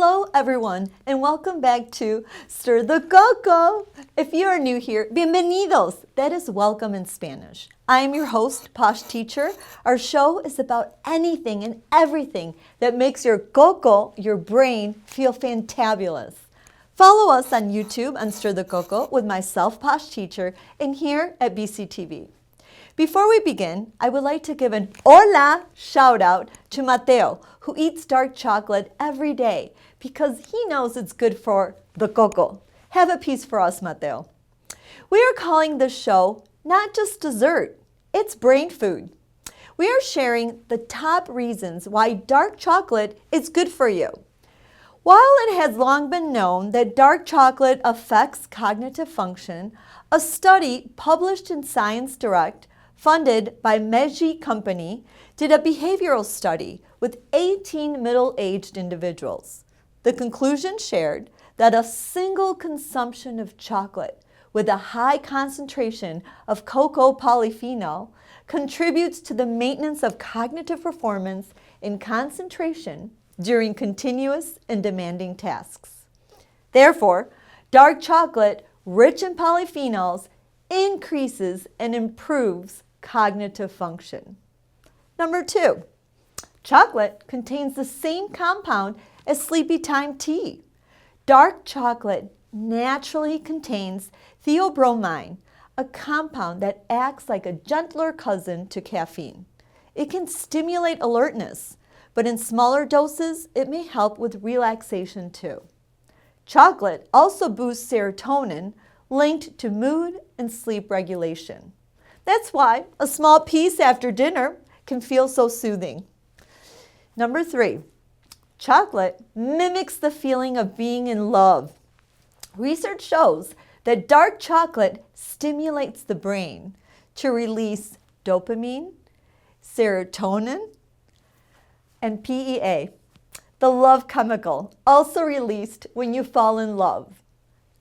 Hello everyone and welcome back to Stir the Coco. If you are new here, bienvenidos. That is welcome in Spanish. I am your host, Posh Teacher. Our show is about anything and everything that makes your coco, your brain, feel fantabulous. Follow us on YouTube on Stir the Coco with myself, Posh Teacher, and here at BCTV. Before we begin, I would like to give an hola shout out to Mateo, who eats dark chocolate every day because he knows it's good for the coco. Have a piece for us, Mateo. We are calling this show not just dessert, it's brain food. We are sharing the top reasons why dark chocolate is good for you. While it has long been known that dark chocolate affects cognitive function, a study published in Science Direct funded by Meiji Company, did a behavioral study with 18 middle-aged individuals. The conclusion shared that a single consumption of chocolate with a high concentration of cocoa polyphenol contributes to the maintenance of cognitive performance and concentration during continuous and demanding tasks. Therefore, dark chocolate rich in polyphenols increases and improves cognitive function. Number 2, chocolate contains the same compound as sleepy time tea. Dark chocolate naturally contains theobromine, a compound that acts like a gentler cousin to caffeine. It can stimulate alertness, but in smaller doses, it may help with relaxation too. Chocolate also boosts serotonin, linked to mood and sleep regulation. That's why a small piece after dinner can feel so soothing. Number 3, chocolate mimics the feeling of being in love. Research shows that dark chocolate stimulates the brain to release dopamine, serotonin, and PEA, the love chemical, also released when you fall in love.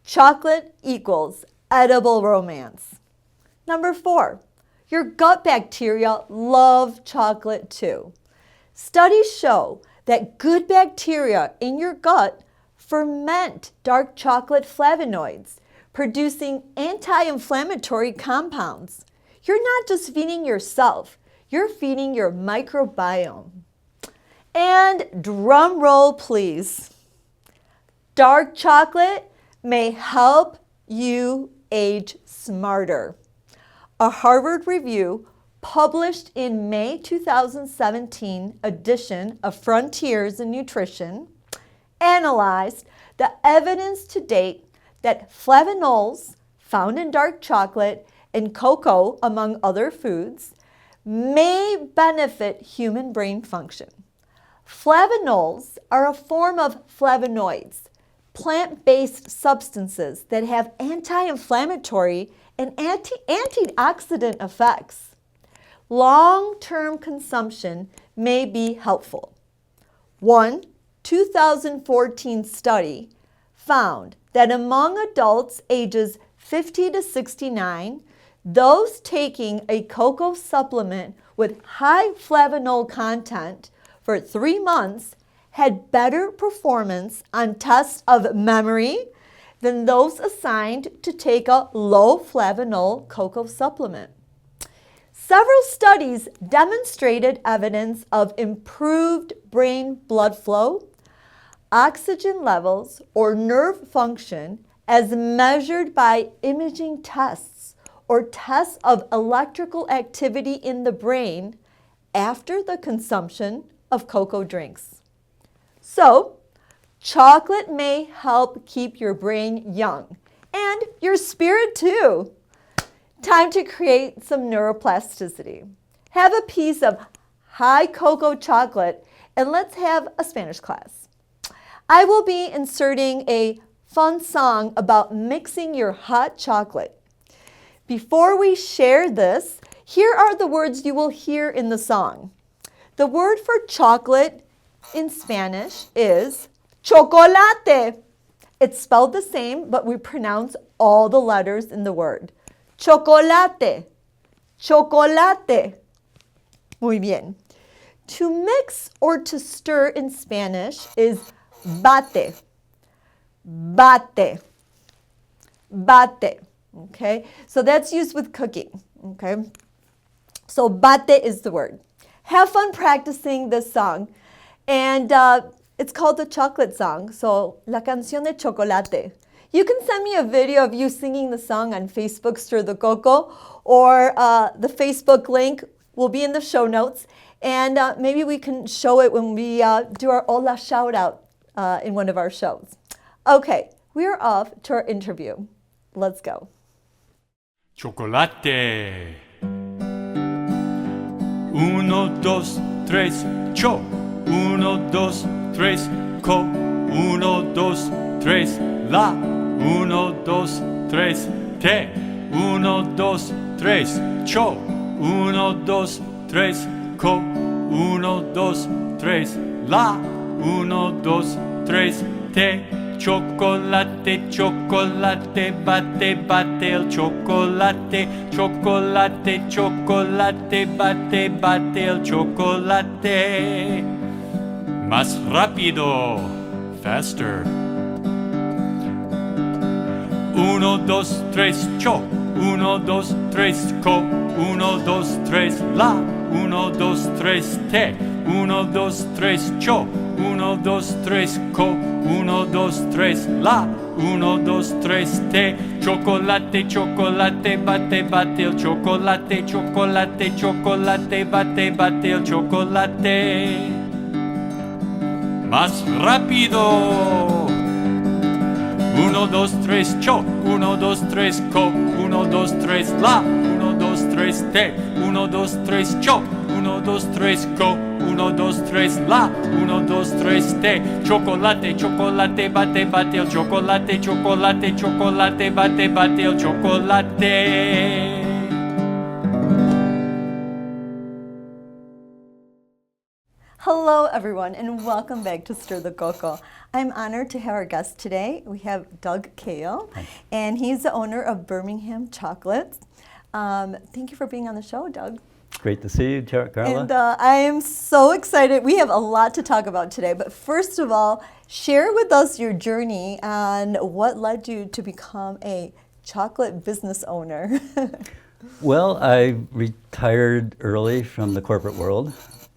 Chocolate equals edible romance. Number 4, your gut bacteria love chocolate too. Studies show that good bacteria in your gut ferment dark chocolate flavonoids, producing anti-inflammatory compounds. You're not just feeding yourself, you're feeding your microbiome. And drum roll, please. Dark chocolate may help you age smarter. A Harvard review published in May 2017 edition of Frontiers in Nutrition analyzed the evidence to date that flavonols found in dark chocolate and cocoa, among other foods, may benefit human brain function. Flavonols are a form of flavonoids, plant-based substances that have anti-inflammatory and antioxidant effects. Long-term consumption may be helpful. One 2014 study found that among adults ages 50 to 69, those taking a cocoa supplement with high flavonol content for 3 months had better performance on tests of memory than those assigned to take a low flavonol cocoa supplement. Several studies demonstrated evidence of improved brain blood flow, oxygen levels, or nerve function as measured by imaging tests or tests of electrical activity in the brain after the consumption of cocoa drinks. So, chocolate may help keep your brain young and your spirit too. Time to create some neuroplasticity. Have a piece of high cocoa chocolate and let's have a Spanish class. I will be inserting a fun song about mixing your hot chocolate. Before we share this, here are the words you will hear in the song. The word for chocolate in Spanish is chocolate. It's spelled the same, but we pronounce all the letters in the word. Chocolate. Chocolate. Muy bien. To mix or to stir in Spanish is bate, bate, bate. Okay, so that's used with cooking. Okay, so bate is the word. Have fun practicing this song. And it's called the chocolate song. So, La Canción de Chocolate. You can send me a video of you singing the song on Facebook, Stir the Coco, or the Facebook link will be in the show notes. And maybe we can show it when we do our Hola shout out in one of our shows. Okay, we're off to our interview. Let's go. Chocolate. Uno, dos, tres, cho. Uno, dos, tres, co. Uno, dos, tres, la. Uno, dos, tres, te. Uno, dos, tres, cho. Uno, dos, tres, co. Uno, dos, tres, la. Uno, dos, tres, te. Chocolate, chocolate, bate, bate el chocolate. Chocolate, chocolate, bate, bate el chocolate. Más rápido, faster. Uno, dos, tres, cho. Uno, dos, tres, co. Uno, dos, tres, la. Uno, dos, tres, te. Uno, dos, tres, cho. Uno, dos, tres, co. Uno, dos, tres, la. Uno, dos, tres, te. Chocolate, chocolate, bate, bate el chocolate. Chocolate, chocolate, bate, bate el chocolate. Más rápido. Uno, dos, tres, cho. Uno, dos, tres, co. Uno, dos, tres, la. Uno, dos, tres, te. Uno, dos, tres, cho. Uno, dos, tres, co. Uno, dos, tres, la. Uno, dos, tres, te. Chocolate, chocolate, bate, bate el chocolate. Chocolate, chocolate, bate, bate el chocolate. Hello, everyone, and welcome back to Stir the Coco. I'm honored to have our guest today. We have Doug Cacao, and he's the owner of Birmingham Chocolate. Thank you for being on the show, Doug. Great to see you, Carla. And I am so excited. We have a lot to talk about today, but first of all, share with us your journey and what led you to become a chocolate business owner. Well, I retired early from the corporate world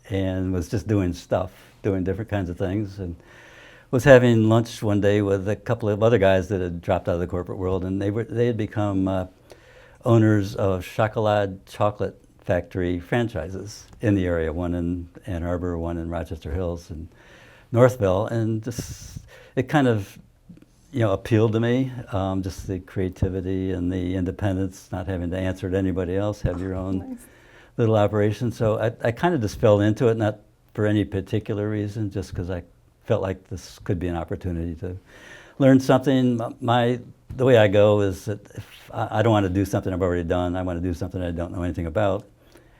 and was just doing stuff, doing different kinds of things, and was having lunch one day with a couple of other guys that had dropped out of the corporate world, and they had become owners of chocolate factory franchises in the area, one in Ann Arbor, one in Rochester Hills and Northville, and just it kind of appealed to me, just the creativity and the independence, not having to answer to anybody else, have your own Nice. little operation. So I kind of just fell into it, not for any particular reason, just because I felt like this could be an opportunity to learn something. The way I go is that if I don't want to do something I've already done, I want to do something I don't know anything about.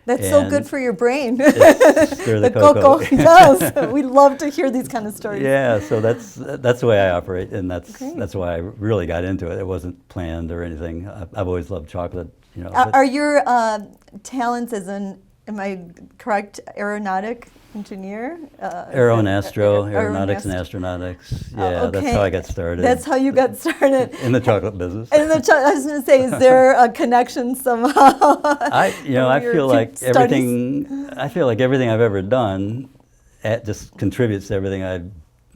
That's so good for your brain. Stir the cocoa. Yes, we love to hear these kind of stories. Yeah, so that's the way I operate, and Great. that's why I really got into it. It wasn't planned or anything. I've always loved chocolate. Are your talents as an, am I correct, aeronautic engineer? Aero and astro, aeronautics and astronautics. Yeah, okay. That's how I got started. That's how you got started. In the chocolate business. I was going to say, is there a connection somehow? I feel like everything I've ever done just contributes to everything I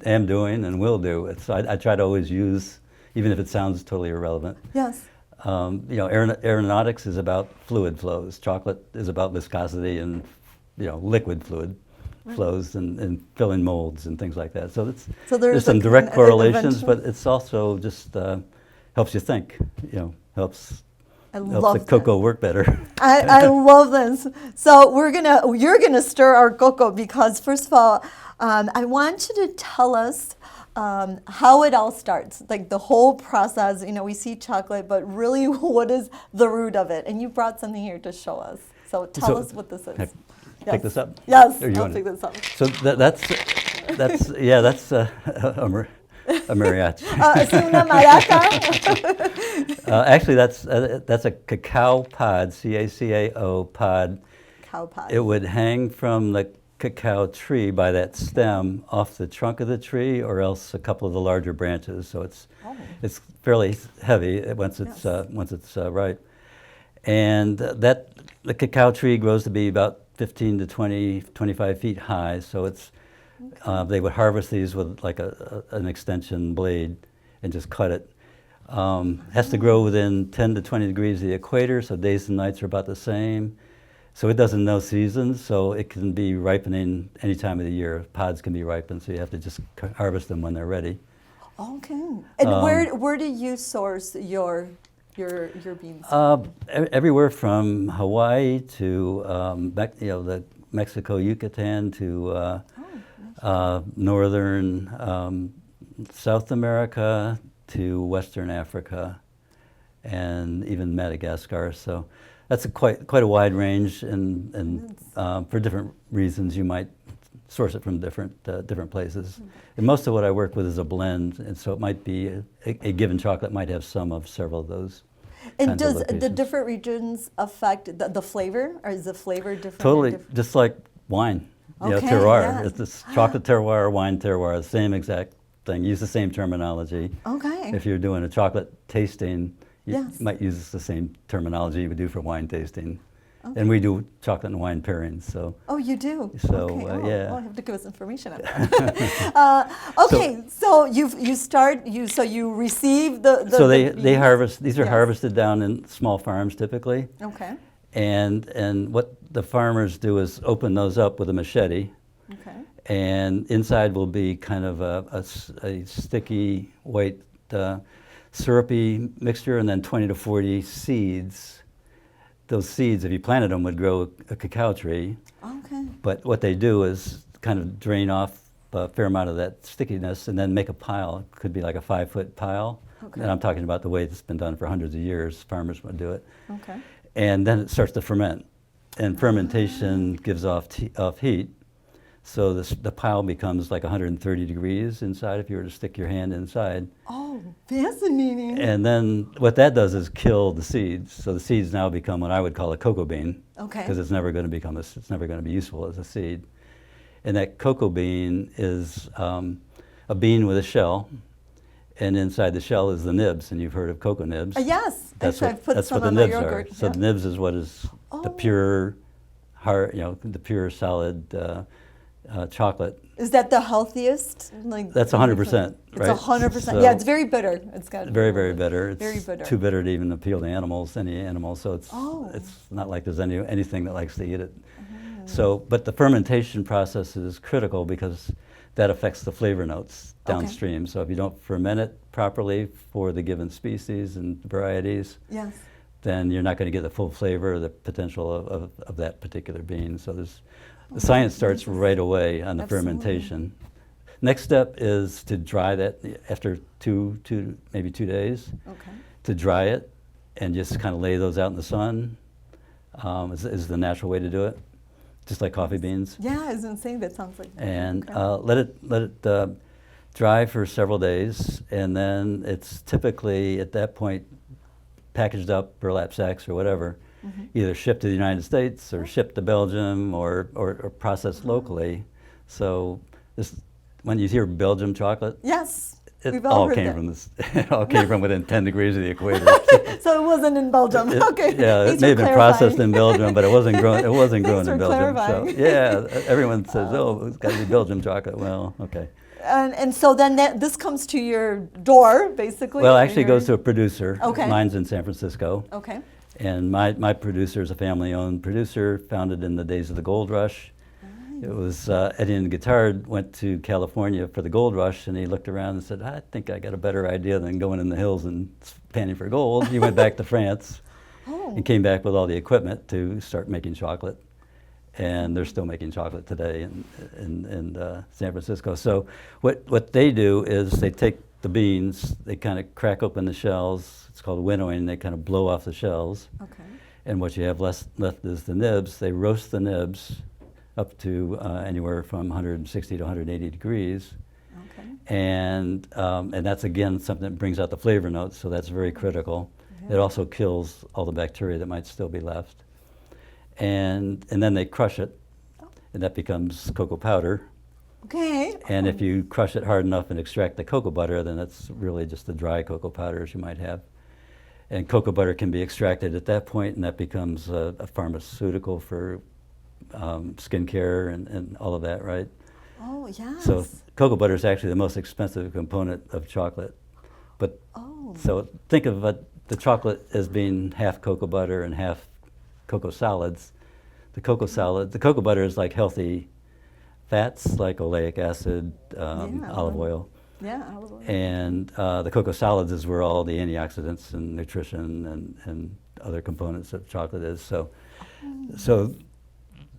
am doing and will do. So I try to always use, even if it sounds totally irrelevant. Yes. Aeronautics is about fluid flows. Chocolate is about viscosity and liquid fluid flows and filling molds and things like that. So there's some direct correlations, but it's also just helps you think. Helps the cocoa work better. I love this. So you're gonna stir our cocoa because first of all, I want you to tell us how it all starts, like the whole process. We see chocolate, but really, what is the root of it? And you brought something here to show us. So tell us what this is. Pick this up? Yes, I'll pick this up. So that's a mariachi. ¿Es una maraca? Actually, that's a cacao pod, CACAO pod. Cacao pod. It would hang from the cacao tree by that stem off the trunk of the tree, or else a couple of the larger branches. So it's fairly heavy once it's ripe. And the cacao tree grows to be about 15 to 20, 25 feet high. So it's they would harvest these with like an extension blade and just cut it. Has to grow within 10 to 20 degrees of the equator, so days and nights are about the same. So it doesn't know seasons, so it can be ripening any time of the year. Pods can be ripened, so you have to just harvest them when they're ready. Okay. And where do you source your beans? Everywhere from Hawaii to the Mexico, Yucatan to northern South America to Western Africa, and even Madagascar. So that's quite a wide range, and for different reasons you might source it from different places. And most of what I work with is a blend, and so it might be a given chocolate might have some of several of those. And does the different regions affect the flavor, or is the flavor different? Totally, just like wine. Okay, Terroir. yeah. It's this chocolate terroir, wine terroir, the same exact thing. Use the same terminology. Okay. If you're doing a chocolate tasting, you Yes. might use the same terminology you would do for wine tasting. Okay. And we do chocolate and wine pairings, so. Oh, you do? So, okay. yeah. Oh, I have to give us information on that. Okay, so you receive the So they beans. harvest, these are Yes. harvested down in small farms typically. Okay, And what the farmers do is open those up with a machete. okay. And inside will be kind of a sticky, white, syrupy mixture, and then 20 to 40 seeds. Those seeds, if you planted them, would grow a cacao tree. Okay. But what they do is kind of drain off a fair amount of that stickiness and then make a pile. It could be like a 5-foot pile. Okay. And I'm talking about the way it's been done for hundreds of years. Farmers would do it. Okay. And then it starts to ferment. And fermentation gives off heat. So the pile becomes like 130 degrees inside if you were to stick your hand inside. Oh, fascinating. And then what that does is kill the seeds. So the seeds now become what I would call a cocoa bean. Okay. Because it's never going to become it's never going to be useful as a seed. And that cocoa bean is a bean with a shell, and inside the shell is the nibs. And you've heard of cocoa nibs. Yes, actually, I've put that's some what on the my nibs yogurt. are. So yeah. the nibs is what is the Oh. pure, hard, the pure solid chocolate. Is that the healthiest? Like That's 100%. It's right? 100%. So Yeah, it's very bitter. It's got very, very bitter. It's very bitter. too bitter to even appeal to animals, any animal. So it's Oh. it's not like there's anything that likes to eat it. So, but the fermentation process is critical because that affects the flavor notes downstream. So if you don't ferment it properly for the given species and varieties, Yes. then you're not going to get the full flavor or the potential of that particular bean. So the science starts right away on the Absolutely. fermentation. Next step is to dry that after maybe 2 days. Okay. To dry it and just kind of lay those out in the sun is the natural way to do it, just like coffee beans. Yeah, I was going to say that sounds like. And okay. let it dry for several days, and then it's typically at that point packaged up, burlap sacks or whatever, either shipped to the United States or shipped to Belgium or processed locally. So when you hear Belgium chocolate, Yes. it We've all all heard came that. from this. It all came from within 10 degrees of the equator. So it wasn't in Belgium. Okay. Yeah, Thanks it may for have been clarifying. processed in Belgium, but it wasn't grown. It wasn't grown Thanks in for Belgium. clarifying. So yeah, everyone says, "Oh, it's got to be Belgium chocolate." Well, okay. And so then this comes to your door, basically? Well, actually, it goes to a producer. Okay. Mine's in San Francisco. Okay. And my producer is a family-owned producer, founded in the days of the gold rush. It was Eddie and Guitard went to California for the gold rush, and he looked around and said, "I think I got a better idea than going in the hills and panning for gold." He went back to France and came back with all the equipment to start making chocolate. And they're still making chocolate today in San Francisco. So what they do is they take the beans, they kind of crack open the shells. It's called winnowing. They kind of blow off the shells. Okay. And what you have left is the nibs. They roast the nibs up to anywhere from 160 to 180 degrees. Okay. And that's, again, something that brings out the flavor notes, so that's very critical. Yeah. It also kills all the bacteria that might still be left. And then they crush it. and that becomes cocoa powder. Okay. And if you crush it hard enough and extract the cocoa butter, then that's really just the dry cocoa powders you might have. And cocoa butter can be extracted at that point, and that becomes a pharmaceutical for skincare and all of that, right? Oh, yes. So cocoa butter is actually the most expensive component of chocolate. But so think of the chocolate as being half cocoa butter and half cocoa solids. The cocoa butter is like healthy fats, like oleic acid, olive oil. Yeah, olive oil. And the cocoa solids is where all the antioxidants and nutrition and other components of chocolate is. So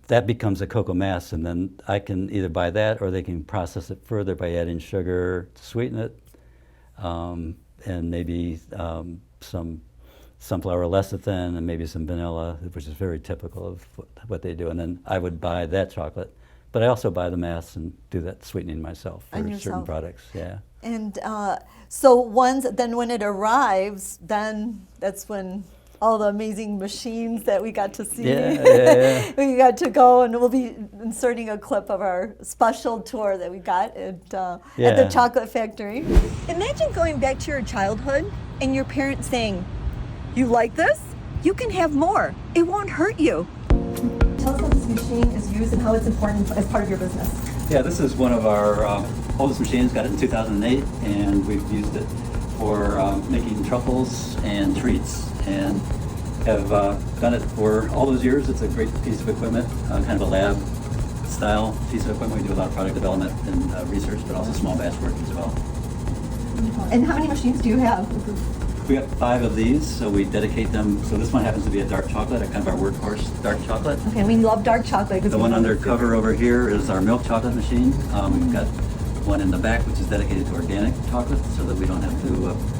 that becomes a cocoa mass, and then I can either buy that or they can process it further by adding sugar to sweeten it, and maybe some sunflower lecithin and maybe some vanilla, which is very typical of what they do. And then I would buy that chocolate. But I also buy the mass and do that sweetening myself for certain products. Yeah. And so then when it arrives, then that's when all the amazing machines that we got to see. Yeah. We got to go, and we'll be inserting a clip of our special tour that we got at the chocolate factory. Imagine going back to your childhood and your parents saying, "You like this? You can have more. It won't hurt you." Tell us how this machine is used and how it's important as part of your business. Yeah, this is one of our oldest machines. Got it in 2008, and we've used it for making truffles and treats, and have done it for all those years. It's a great piece of equipment, kind of a lab style piece of equipment. We do a lot of product development and research, but also small batch work as well. And how many machines do you have? We got 5 of these, so we dedicate them. So this one happens to be a dark chocolate, a kind of our workhorse dark chocolate. Okay, we love dark chocolate. The one under cover over here is our milk chocolate machine. We've got one in the back which is dedicated to organic chocolate, so that we don't have to,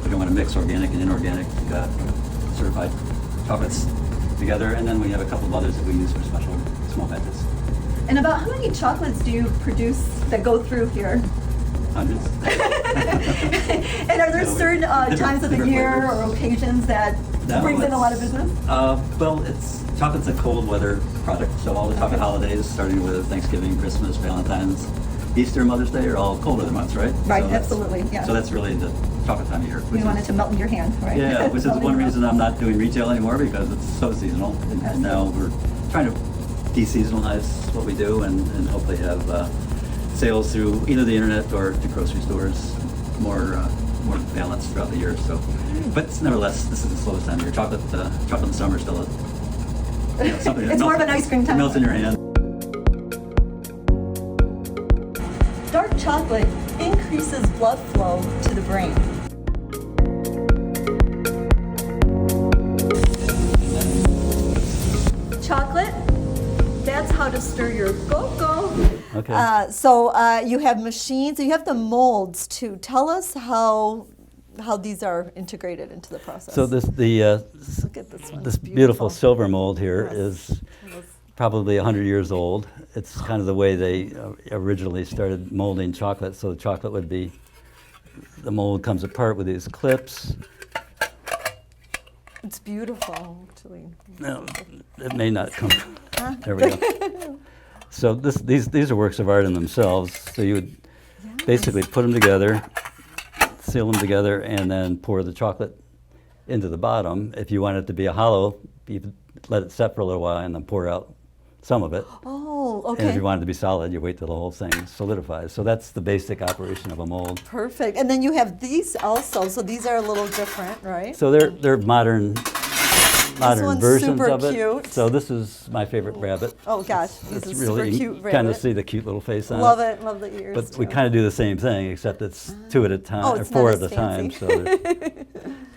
we don't want to mix organic and inorganic certified chocolates together. And then we have a couple of others that we use for special small batches. And about how many chocolates do you produce that go through here? Hundreds. And are there certain times of the year or occasions that brings in a lot of business? Well, chocolate's a cold weather product, so all the chocolate holidays, starting with Thanksgiving, Christmas, Valentine's, Easter, Mother's Day, are all cold weather months, right? Right, so absolutely, yeah. So that's really the chocolate time of year. You want it to melt in your hand, right? Yeah, which is one reason I'm not doing retail anymore, because it's so seasonal. And now we're trying to de-seasonalize what we do and hopefully have sales through either the internet or to grocery stores, more balanced throughout the year. So, but nevertheless, this is the slowest time of year. Chocolate in the summer is still something. It's more of an ice cream time. Melts in your hand. Dark chocolate increases blood flow to the brain. Chocolate, that's how to stir your cocoa. Okay. So you have machines, you have the molds too. Tell us how these are integrated into the process. So Look at this one. this beautiful silver mold here is probably 100 years old. It's kind of the way they originally started molding chocolate. So the chocolate would be, the mold comes apart with these clips. It's beautiful, actually. No, it may not come. There we go. So these are works of art in themselves. So you would basically put them together, seal them together, and then pour the chocolate into the bottom. If you want it to be a hollow, you let it set for a little while and then pour out some of it. Oh, okay. And if you want it to be solid, you wait till the whole thing solidifies. So that's the basic operation of a mold. Perfect. And then you have these also. So these are a little different, right? So they're modern one's versions super of it. cute. So this is my favorite rabbit. Oh gosh, this is super really, cute you rabbit. kind of see the cute little face on Love it. it, love the ears. But we too. kind of do the same thing, except it's 2 at a time, Oh, or it's 4 not at as a time. fancy. So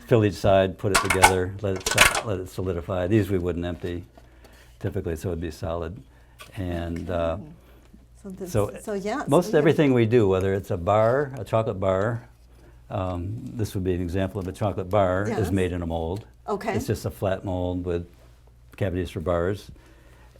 fill each side, put it together, let it solidify. These we wouldn't empty typically, so it'd be solid. And most everything we do, whether it's a chocolate bar, this would be an example of a chocolate bar, is made in a mold. Okay. It's just a flat mold with cavities for bars.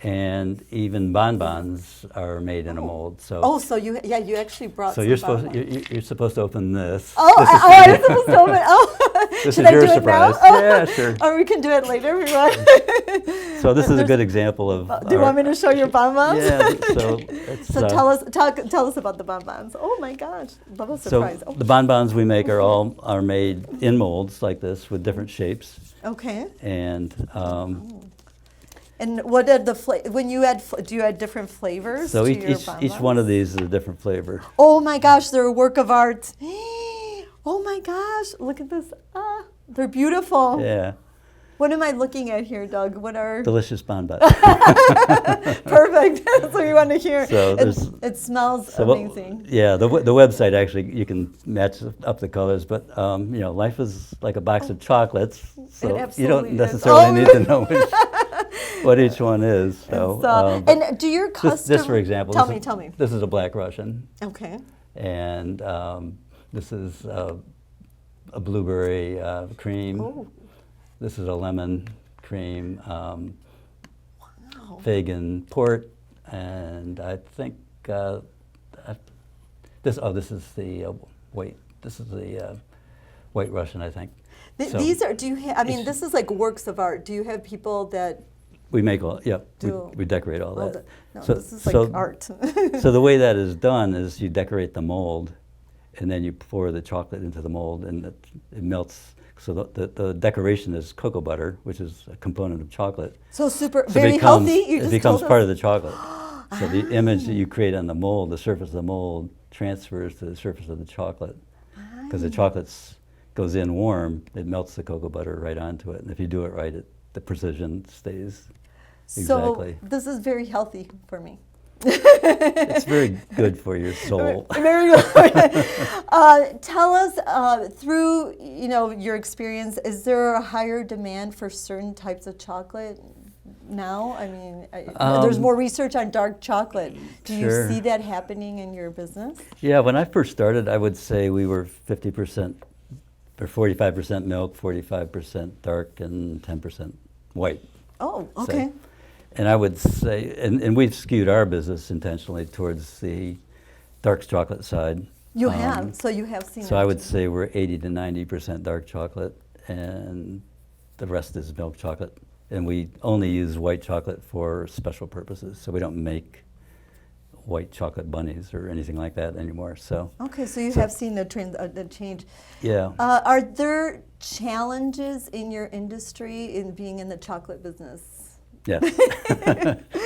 and even bonbons are made in a mold. So, Oh, so you actually brought so some you're supposed bonbons. you're supposed to open this. Oh, This is for I'm you. supposed to open. Oh, This should is I your do it now? surprise. Oh. Yeah, sure. Or we can do it later if you want. So this is a good example of. Do you want me to show your bonbons? Yeah. So it's, So tell us about the bonbons. Oh my gosh, love a surprise. So the bonbons we make are made in molds like this with different shapes, Okay. and And what are the when you add do you add different flavors so to each your each bonbons? one of these is a different flavor. Oh my gosh, they're a work of art. Oh my gosh, look at this. Ah, they're beautiful. Yeah, What am I looking at here, Doug? What are delicious bonbons. perfect? That's what you want to hear. So It smells So amazing. yeah, the website actually you can match up the colors, but you know, life is like a box of chocolates, so you absolutely don't is. necessarily Oh. need to know what each one is. So, but and do your customers? this, for example, Tell me. This is a Black Russian, Okay. and this is a blueberry cream. Oh. This is a lemon cream, Wow. fig and port, and I think this is the white. This is the White Russian, I think. So These are. Do you? I mean, this is like works of art. Do you have people that? we make all. Yeah, Do we decorate all all that. No, So- this is like so- art. So the way that is done is you decorate the mold, and then you pour the chocolate into the mold, and it melts. So the decoration is cocoa butter, which is a component of chocolate. So super, So very healthy. You it just becomes told part us. of the chocolate. So the image that you create on the mold, the surface of the mold, transfers to the surface of the chocolate. Because the chocolate goes in warm, it melts the cocoa butter right onto it. And if you do it right, the precision stays exactly. So this is very healthy for me. It's very good for your soul. Very good. Tell us through your experience, is there a higher demand for certain types of chocolate now? I mean, there's more research on dark chocolate. Do you Sure. see that happening in your business? Yeah, when I first started, I would say we were 50% or 45% milk, 45% dark, and 10% white. Oh, say. okay. And I would say, and we've skewed our business intentionally towards the dark chocolate side. You have, so you have seen. So it. I would say we're 80 to 90% dark chocolate, and the rest is milk chocolate. And we only use white chocolate for special purposes, so we don't make white chocolate bunnies or anything like that anymore. So Okay, so you have seen the change. yeah. Are there challenges in your industry in being in the chocolate business? Yes.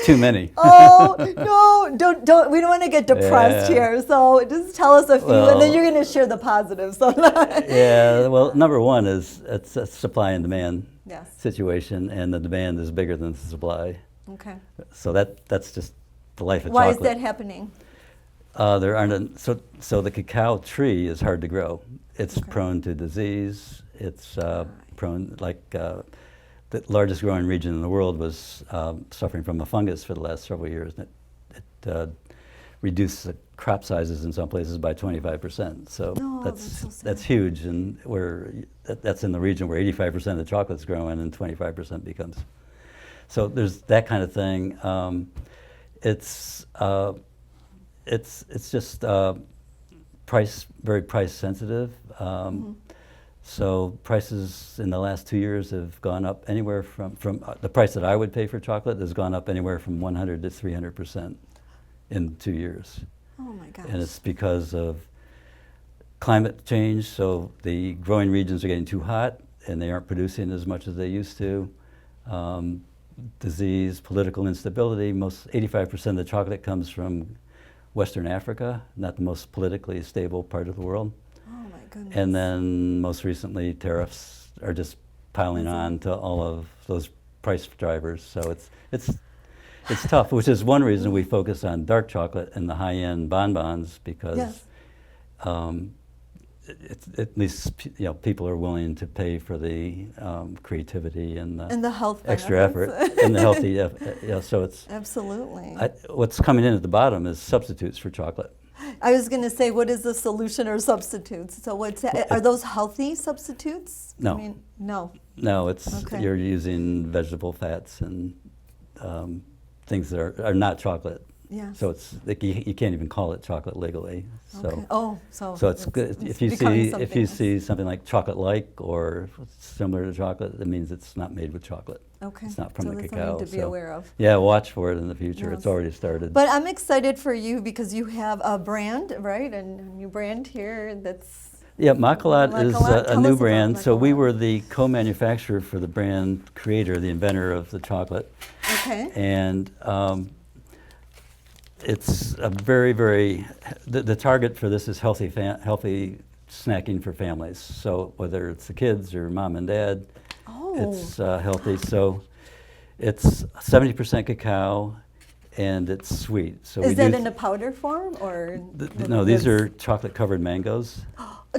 Too many. Oh no! Don't. We don't want to get depressed Yeah. here. So just tell us a few, and then Well- you're going to share the positives. So Yeah, well, number one is it's a supply and demand Yes. situation, and the demand is bigger than the supply. Okay. So that's just the life of Why chocolate. is that happening? There aren't so the cacao tree is hard to grow. It's Okay. prone to disease. It's prone the largest growing region in the world was suffering from a fungus for the last several years. And it reduced the crop sizes in some places by 25%. So No, that's so sad. that's huge, and that's in the region where 85% of the chocolate's growing and 25% becomes. So there's that kind of thing. It's just very price sensitive. So prices in the last 2 years have gone up anywhere from the price that I would pay for chocolate has gone up anywhere from 100 to 300% in 2 years. Oh my gosh. And it's because of climate change. So the growing regions are getting too hot, and they aren't producing as much as they used to. Disease, political instability. 85% of the chocolate comes from Western Africa, not the most politically stable part of the world. Oh my goodness. And then most recently, tariffs are just piling on to all of those price drivers. So it's tough, which is one reason we focus on dark chocolate and the high-end bonbons, because Yes. at least people are willing to pay for the creativity and the health extra effort benefits. and the healthy. So it's Absolutely. what's coming in at the bottom is substitutes for chocolate. I was going to say, what is the solution or substitutes? So are those healthy substitutes? No. I mean, no. No, it's Okay. you're using vegetable fats and things that are not chocolate. Yeah. So it's like you can't even call it chocolate legally. So Okay. Oh, so it's good if you see something like chocolate-like or similar to chocolate, it means it's not made with chocolate. Okay. It's not from so the that's cacao. something to be aware of. Yeah, watch for it in the future. Yes. It's already started. But I'm excited for you because you have a brand, right? A new brand here that's... Yeah, Chocolate is Chocolate. a Tell new us about brand. So we Chocolate. were the co-manufacturer for the brand creator, the inventor of the chocolate. Okay. And it's a very, the target for this is healthy snacking for families. So whether it's the kids or mom and dad, it's healthy. So it's 70% cacao and it's sweet. So Is that in a powder form or? No, these are chocolate covered mangoes.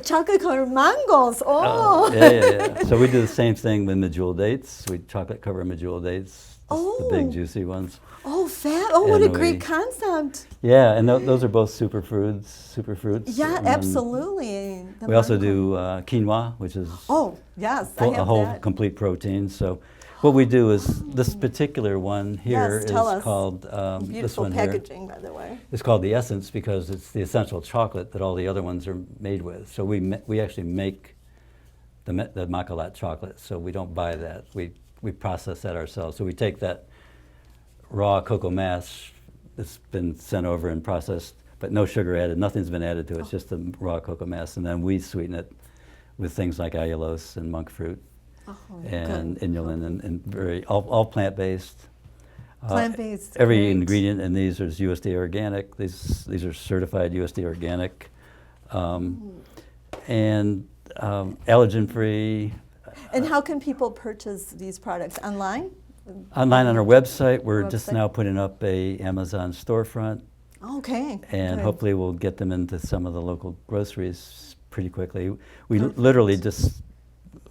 Chocolate covered mangoes. Oh. Yeah. So we do the same thing with medjool dates. We chocolate cover medjool dates, the big juicy ones. Oh, fat. Oh, what a And great concept. Yeah, and those are both superfruits. Yeah, And absolutely. We also do quinoa, which is Oh, yes, I a have whole that. complete protein. So what we do is this particular one here Yes, is tell us. called this Beautiful one here. packaging, by the way. It's called the Essence because it's the essential chocolate that all the other ones are made with. So we actually make the Chocolate chocolate. So we don't buy that. We process that ourselves. So we take that raw cocoa mass that's been sent over and processed, but no sugar added. Nothing's been added to it. It's just the raw cocoa mass, and then we sweeten it with things like allulose and monk fruit and inulin and all plant-based. Plant-based. Every great. ingredient in these is USDA organic. These are certified USDA organic, and allergen-free. And how can people purchase these products? Online? Online on our website, we're Website. just now putting up a Amazon storefront, Okay. and good. hopefully we'll get them into some of the local groceries pretty quickly. We literally just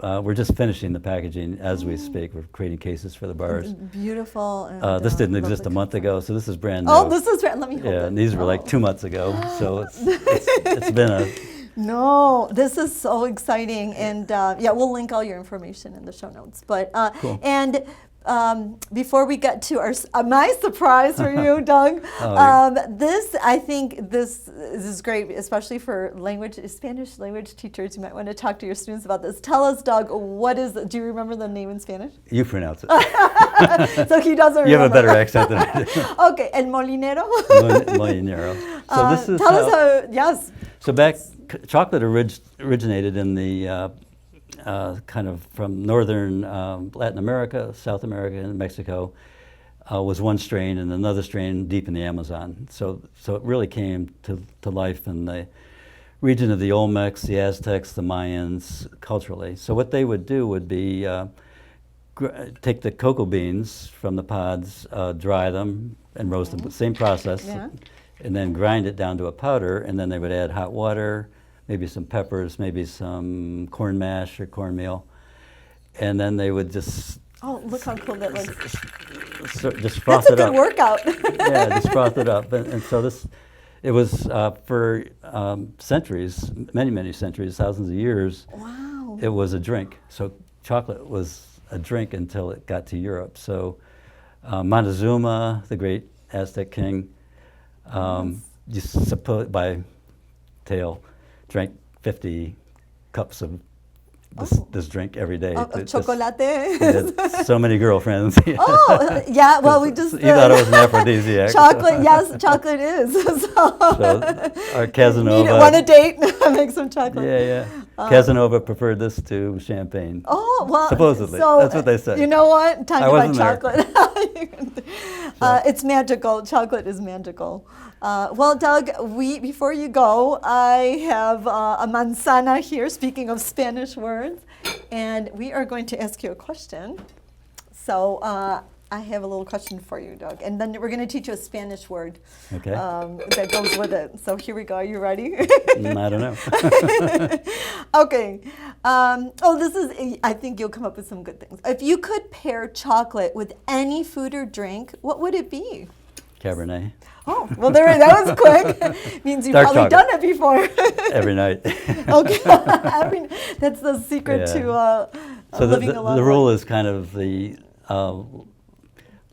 we're just finishing the packaging as we speak. We're creating cases for the bars. Beautiful. And, This didn't exist a lovely month concept. ago, so this is brand new. Oh, this is right. Let me hold it. Yeah, and these were like 2 months ago, so it's been a. No, this is so exciting, and yeah, we'll link all your information in the show notes. But Cool. and before we get to my surprise for you, Doug, I think this is great, especially for Spanish language teachers. You might want to talk to your students about this. Tell us, Doug, do you remember the name in Spanish? You pronounce it. So he doesn't remember. You have a better accent than I do. Okay, El Molinero. Molinero. So this is tell us how, yes. So chocolate originated in the kind of from northern Latin America, South America, and Mexico. Was one strain, and another strain deep in the Amazon. So it really came to life in the region of the Olmecs, the Aztecs, the Mayans, culturally. So what they would do would be take the cocoa beans from the pods, dry them, and roast them. Same process. Yeah. And then grind it down to a powder, and then they would add hot water, maybe some peppers, maybe some corn mash or cornmeal, and then they would just Look how cool that looks. just froth That's a it good up. workout. Yeah, just froth it up, and so it was for centuries, many centuries, thousands of years. Wow. It was a drink. So chocolate was a drink until it got to Europe. So Montezuma, the great Aztec king. You suppose by tale, drank 50 cups of this drink every day. Chocolate. He had so many girlfriends. Oh, yeah, well, we just... You thought it was an aphrodisiac. Chocolate, yes, chocolate is. So our Casanova... Want a date? Make some chocolate. Yeah. Casanova preferred this to champagne. Oh, well... Supposedly. So, that's what they say. You know what? Talk about wasn't there. chocolate. It's magical. Chocolate is magical. Well, Doug, before you go, I have a manzana here, speaking of Spanish words, and we are going to ask you a question. So I have a little question for you, Doug, and then we're going to teach you a Spanish word that goes with it. So here we go. Are you ready? I don't know. Okay. I think you'll come up with some good things. If you could pair chocolate with any food or drink, what would it be? Cabernet. Oh, well, that was quick. Means you've Dark probably chocolate. done it before. Every night. Okay. That's the secret to So living a long the life. rule is kind of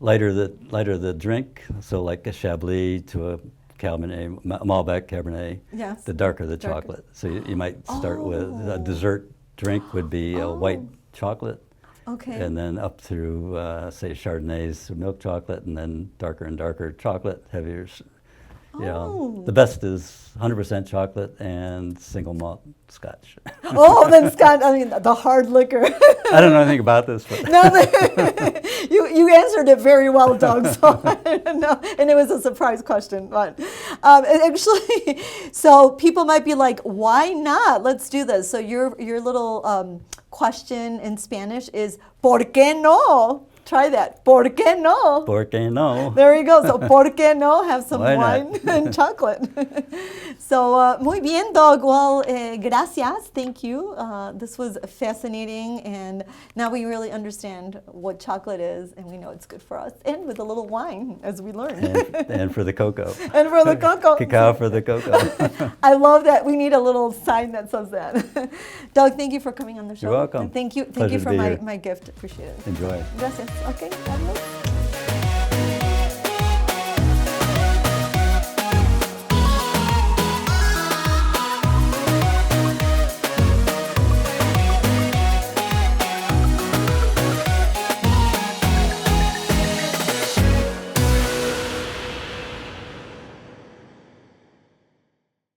lighter the drink, so like a Chablis to a Cabernet, Malbec Cabernet, Yes. the darker the Darker. chocolate. So you might start with a Oh. dessert drink would be a white chocolate, Okay. and then up through, say, Chardonnays, milk chocolate, and then darker and darker chocolate, heavier. You know, the best is 100% chocolate and single malt Scotch. Oh, then Scott, I mean, the hard liquor. I don't know anything about this, but No, you answered it very well, Doug. So I don't know, and it was a surprise question. But actually, so people might be like, "Why not? Let's do this." So your little question in Spanish is "Por qué no?" Try that. ¿Por qué no? ¿por qué no? There you go. So, ¿por qué no? Have some Why wine not? and chocolate. So, muy bien, Doug. Well, gracias. Thank you. This was fascinating. And now we really understand what chocolate is, and we know it's good for us. And with a little wine, as we learned. And for the cocoa. And for the cocoa. Cacao for the cocoa. I love that. We need a little sign that says that. Doug, thank you for coming on the show. You're welcome. And thank you Pleasure for to be here. my gift. Appreciate it. Enjoy. Gracias. Okay. Adios.